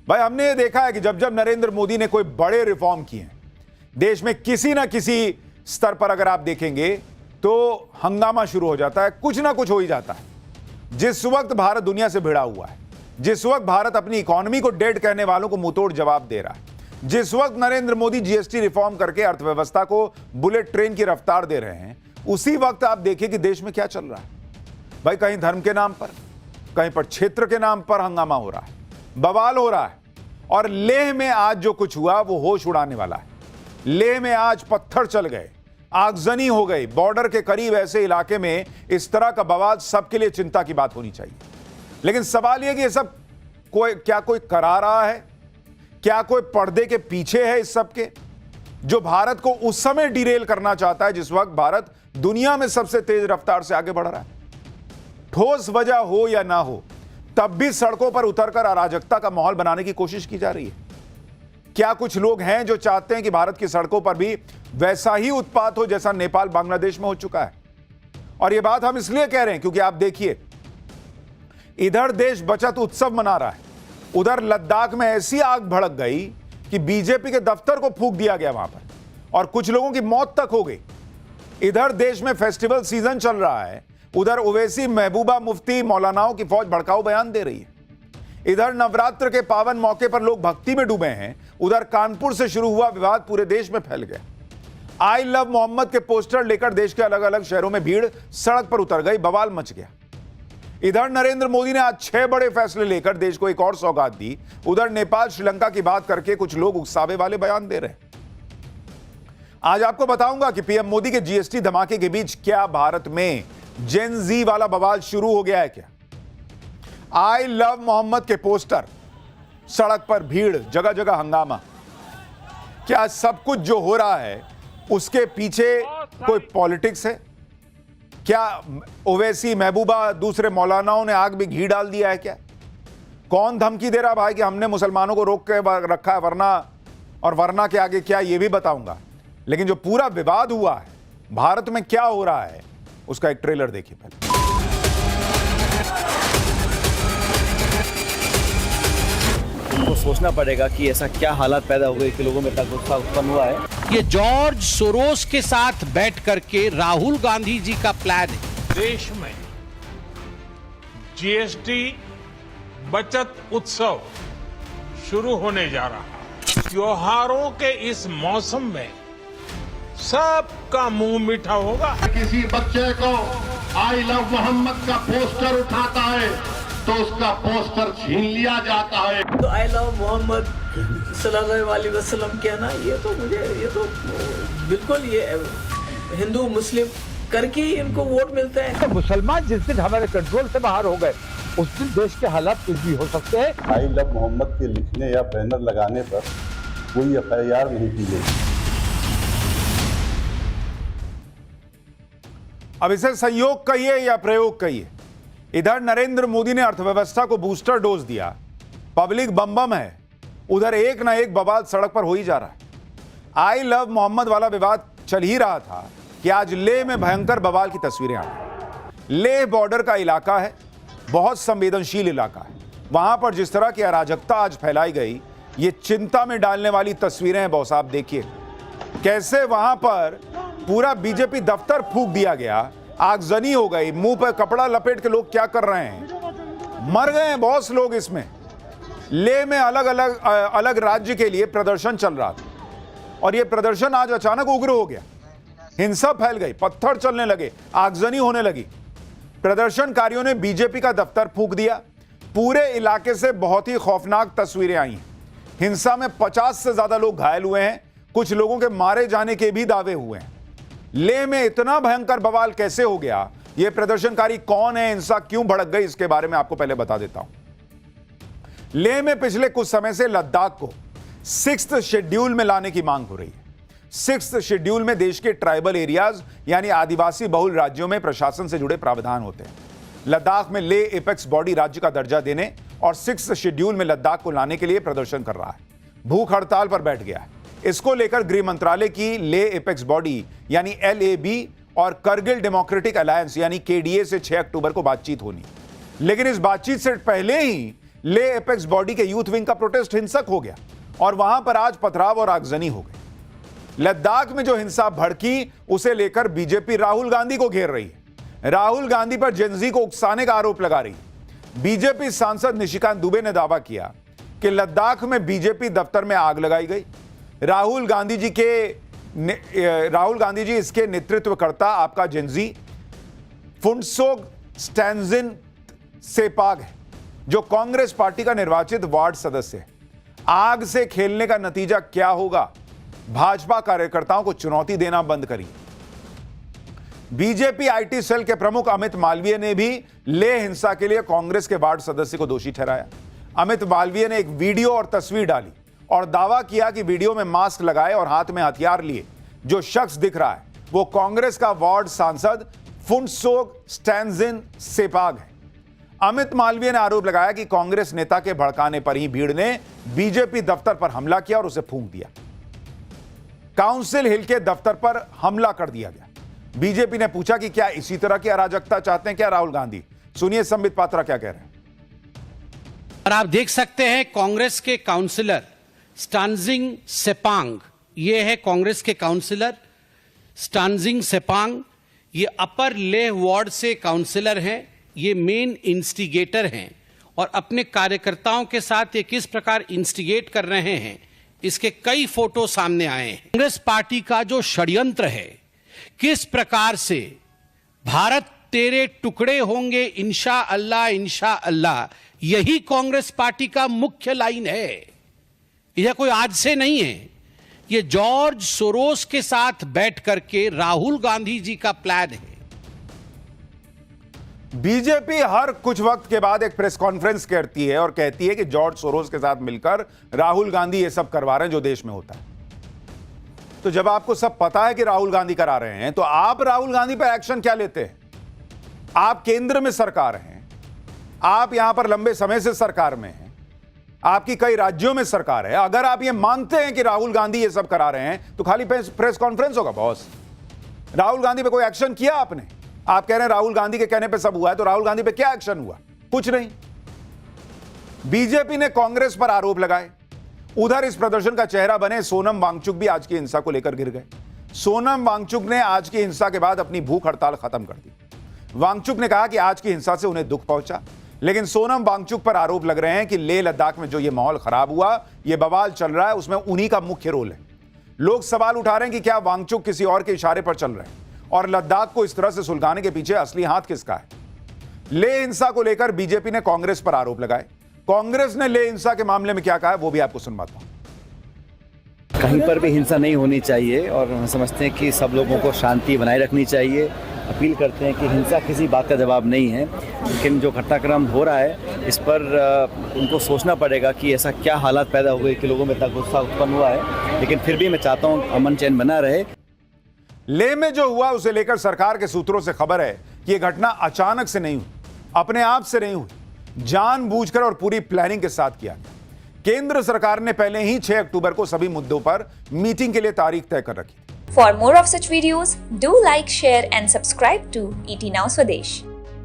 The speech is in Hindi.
भाई हमने ये देखा है कि जब जब नरेंद्र मोदी ने कोई बड़े रिफॉर्म किए हैं देश में, किसी ना किसी स्तर पर अगर आप देखेंगे तो हंगामा शुरू हो जाता है, कुछ ना कुछ हो ही जाता है। जिस वक्त भारत दुनिया से भिड़ा हुआ है, जिस वक्त भारत अपनी इकोनॉमी को डेड कहने वालों को मुंहतोड़ जवाब दे रहा है, जिस वक्त नरेंद्र मोदी जीएसटी रिफॉर्म करके अर्थव्यवस्था को बुलेट ट्रेन की रफ्तार दे रहे हैं, उसी वक्त आप देखिए कि देश में क्या चल रहा है। भाई कहीं धर्म के नाम पर, कहीं पर क्षेत्र के नाम पर हंगामा हो रहा है, बवाल हो रहा है। और लेह में आज जो कुछ हुआ वो होश उड़ाने वाला है। लेह में आज पत्थर चल गए, आगजनी हो गई। बॉर्डर के करीब ऐसे इलाके में इस तरह का बवाल सबके लिए चिंता की बात होनी चाहिए। लेकिन सवाल यह कि ये सब कोई करा रहा है, क्या कोई पर्दे के पीछे है इस सब के, जो भारत को उस समय डिरेल करना चाहता है जिस वक्त भारत दुनिया में सबसे तेज रफ्तार से आगे बढ़ रहा है। ठोस वजह हो या ना हो, तब भी सड़कों पर उतरकर अराजकता का माहौल बनाने की कोशिश की जा रही है। क्या कुछ लोग हैं जो चाहते हैं कि भारत की सड़कों पर भी वैसा ही उत्पात हो जैसा नेपाल बांग्लादेश में हो चुका है? और यह बात हम इसलिए कह रहे हैं क्योंकि आप देखिए, इधर देश बचत उत्सव मना रहा है, उधर लद्दाख में ऐसी आग भड़क गई कि बीजेपी के दफ्तर को फूंक दिया गया वहां पर और कुछ लोगों की मौत तक हो गई। इधर देश में फेस्टिवल सीजन चल रहा है, उधर ओवैसी महबूबा मुफ्ती मौलानाओं की फौज भड़काऊ बयान दे रही है। इधर नवरात्र के पावन मौके पर लोग भक्ति में डूबे हैं, उधर कानपुर से शुरू हुआ विवाद पूरे देश में फैल गया। आई लव मोहम्मद के पोस्टर लेकर देश के अलग अलग शहरों में भीड़ सड़क पर उतर गई, बवाल मच गया। इधर नरेंद्र मोदी ने आज 6 बड़े फैसले लेकर देश को एक और सौगात दी, उधर नेपाल श्रीलंका की बात करके कुछ लोग उकसावे वाले बयान दे रहे हैं। आज आपको बताऊंगा कि पीएम मोदी के जीएसटी धमाके के बीच क्या भारत में जेन जी वाला बवाल शुरू हो गया है क्या? आई लव मोहम्मद के पोस्टर, सड़क पर भीड़, जगह जगह हंगामा। क्या सब कुछ जो हो रहा है उसके पीछे कोई पॉलिटिक्स है? क्या ओवैसी महबूबा दूसरे मौलानाओं ने आग में घी डाल दिया है क्या? कौन धमकी दे रहा भाई कि हमने मुसलमानों को रोक के रखा है, वरना के आगे क्या, ये भी बताऊंगा। लेकिन जो पूरा विवाद हुआ है, भारत में क्या हो रहा है, उसका एक ट्रेलर देखिए पहले। उनको सोचना पड़ेगा कि ऐसा क्या हालात पैदा हो गए कि लोगों में इतना गुस्सा उत्पन्न हुआ है। ये जॉर्ज सोरोस के साथ बैठ करके राहुल गांधी जी का प्लान है। देश में जीएसटी बचत उत्सव शुरू होने जा रहा है। त्योहारों के इस मौसम में सबका मुंह मीठा होगा। किसी बच्चे को आई लव मोहम्मद का पोस्टर उठाता है तो उसका पोस्टर छीन लिया जाता है। तो आई लव मोहम्मद सल्लल्लाहु अलैहि वसल्लम कहना, ये तो बिल्कुल ये हिंदू मुस्लिम करके इनको वोट मिलते हैं। तो मुसलमान जिस दिन हमारे कंट्रोल से बाहर हो गए उस दिन देश के हालात कुछ भी हो सकते हैं। आई लव मोहम्मद के लिखने या बैनर लगाने पर कोई एफआईआर नहीं की गई। अब इसे संयोग कहिए या प्रयोग कहिए, इधर नरेंद्र मोदी ने अर्थव्यवस्था को बूस्टर डोज दिया, पब्लिक बम बम है, उधर एक ना एक बवाल सड़क पर हो ही जा रहा है। आई लव मोहम्मद वाला विवाद चल ही रहा था कि आज लेह में भयंकर बवाल की तस्वीरें आ गई। लेह बॉर्डर का इलाका है, बहुत संवेदनशील इलाका है। वहां पर जिस तरह की अराजकता आज फैलाई गई, ये चिंता में डालने वाली तस्वीरें हैं। बॉस आप देखिए कैसे वहां पर पूरा बीजेपी दफ्तर फूंक दिया गया, आगजनी हो गई, मुंह पर कपड़ा लपेट के लोग क्या कर रहे हैं, मर गए हैं बॉस लोग इसमें। लेह में अलग राज्य के लिए प्रदर्शन चल रहा था और यह प्रदर्शन आज अचानक उग्र हो गया, हिंसा फैल गई, पत्थर चलने लगे, आगजनी होने लगी। प्रदर्शनकारियों ने बीजेपी का दफ्तर फूंक दिया। पूरे इलाके से बहुत ही खौफनाक तस्वीरें आई हैं। हिंसा में 50 से ज्यादा लोग घायल हुए हैं, कुछ लोगों के मारे जाने के भी दावे हुए हैं। लेह में इतना भयंकर बवाल कैसे हो गया, यह प्रदर्शनकारी कौन है, हिंसा क्यों भड़क गई, इसके बारे में आपको पहले बता देता हूं। लेह में पिछले कुछ समय से लद्दाख को 6th शेड्यूल में लाने की मांग हो रही है। 6th शेड्यूल में देश के ट्राइबल एरियाज यानी आदिवासी बहुल राज्यों में प्रशासन से जुड़े प्रावधान होते हैं। लद्दाख में लेह एपेक्स बॉडी राज्य का दर्जा देने और 6th शेड्यूल में लद्दाख को लाने के लिए प्रदर्शन कर रहा है, भूख हड़ताल पर बैठ गया है। इसको लेकर गृह मंत्रालय की लेह एपेक्स बॉडी यानी LAB और करगिल डेमोक्रेटिक अलायंस यानी KDA से 6 अक्टूबर को बातचीत होनी। लेकिन इस बातचीत से पहले ही ले एपेक्स बॉडी के यूथ विंग का प्रोटेस्ट हिंसक हो गया और वहां पर आज पथराव और आगजनी हो गई। लद्दाख में जो हिंसा भड़की उसे लेकर बीजेपी राहुल गांधी को घेर रही है। राहुल गांधी पर जेनजी को उकसाने का आरोप लगा रही है। बीजेपी सांसद निशिकांत दुबे ने दावा किया कि लद्दाख में बीजेपी दफ्तर में आग लगाई गई। राहुल गांधी जी इसके नेतृत्वकर्ता आपका जेनजी फुंटसोग स्टैंजिन सेपाग है, जो कांग्रेस पार्टी का निर्वाचित वार्ड सदस्य है। आग से खेलने का नतीजा क्या होगा? भाजपा कार्यकर्ताओं को चुनौती देना बंद करिए। बीजेपी आईटी सेल के प्रमुख अमित मालवीय ने भी लेह हिंसा के लिए कांग्रेस के वार्ड सदस्य को दोषी ठहराया। अमित मालवीय ने एक वीडियो और तस्वीर डाली और दावा किया कि वीडियो में मास्क लगाए और हाथ में हथियार लिए जो शख्स दिख रहा है वो कांग्रेस का वार्ड सांसद फुंटसोग स्टैंजिन सेपाग है। अमित मालवीय ने आरोप लगाया कि कांग्रेस नेता के भड़काने पर ही भीड़ ने बीजेपी दफ्तर पर हमला किया और उसे फूंक दिया। काउंसिल हिल के दफ्तर पर हमला कर दिया गया। बीजेपी ने पूछा कि क्या इसी तरह की अराजकता चाहते हैं क्या राहुल गांधी? सुनिए संबित पात्रा क्या कह रहे हैं। और आप देख सकते हैं कांग्रेस के काउंसिलर स्टानजिंग सेपांग, ये है कांग्रेस के काउंसिलर स्टानजिंग सेपांग। ये अपर लेह वार्ड से काउंसिलर हैं, ये मेन इंस्टिगेटर हैं और अपने कार्यकर्ताओं के साथ ये किस प्रकार इंस्टिगेट कर रहे हैं इसके कई फोटो सामने आए हैं। कांग्रेस पार्टी का जो षड्यंत्र है, किस प्रकार से भारत तेरे टुकड़े होंगे इंशा अल्लाह, यही कांग्रेस पार्टी का मुख्य लाइन है। यह कोई आज से नहीं है, ये जॉर्ज सोरोस के साथ बैठ करके राहुल गांधी जी का प्लान है। बीजेपी हर कुछ वक्त के बाद एक प्रेस कॉन्फ्रेंस करती है और कहती है कि जॉर्ज सोरोस के साथ मिलकर राहुल गांधी ये सब करवा रहे हैं जो देश में होता है। तो जब आपको सब पता है कि राहुल गांधी करा रहे हैं तो आप राहुल गांधी पर एक्शन क्या लेते हैं? आप केंद्र में सरकार हैं, आप यहां पर लंबे समय से सरकार में हैं, आपकी कई राज्यों में सरकार है। अगर आप ये मानते हैं कि राहुल गांधी ये सब करा रहे हैं तो खाली प्रेस कॉन्फ्रेंस होगा बॉस। राहुल गांधी पे कोई एक्शन किया आपने? आप कह रहे हैं राहुल गांधी के कहने पे सब हुआ है, तो राहुल गांधी पे क्या एक्शन हुआ? कुछ नहीं। बीजेपी ने कांग्रेस पर आरोप लगाए। उधर इस प्रदर्शन का चेहरा बने सोनम वांगचुक भी आज की हिंसा को लेकर गिर गए। सोनम वांगचुक ने आज की हिंसा के बाद अपनी भूख हड़ताल खत्म कर दी। वांगचुक ने कहा कि आज की हिंसा से उन्हें दुख पहुंचा, लेकिन सोनम वांगचुक पर आरोप लग रहे हैं कि लेह लद्दाख में जो ये माहौल खराब हुआ, ये बवाल चल रहा है, उसमें उन्हीं का मुख्य रोल है। लोग सवाल उठा रहे हैं कि क्या वांगचुक किसी और के इशारे पर चल रहे हैं और लद्दाख को इस तरह से सुलगाने के पीछे असली हाथ किसका है? लेह हिंसा को लेकर बीजेपी ने कांग्रेस पर आरोप लगाए। कांग्रेस ने लेह हिंसा के मामले में क्या कहा है वो भी आपको सुनवाता हूं। कहीं पर भी हिंसा नहीं होनी चाहिए और हम समझते हैं कि सब लोगों को शांति बनाए रखनी चाहिए। अपील करते हैं कि हिंसा किसी बात का जवाब नहीं है, लेकिन जो घटनाक्रम हो रहा है इस पर उनको सोचना पड़ेगा कि ऐसा क्या हालात पैदा हो गए कि लोगों में इतना गुस्सा उत्पन्न हुआ है। लेकिन फिर भी मैं चाहता हूँ अमन चैन बना रहे। लेह में जो हुआ उसे लेकर सरकार के सूत्रों से खबर है कि यह घटना अचानक से नहीं हुई, अपने आप से नहीं हुई, जानबूझकर और पूरी प्लानिंग के साथ किया गया। केंद्र सरकार ने पहले ही 6 अक्टूबर को सभी मुद्दों पर मीटिंग के लिए तारीख तय कर रखी। For more of such videos, do like, share and subscribe to ET Now Swadesh.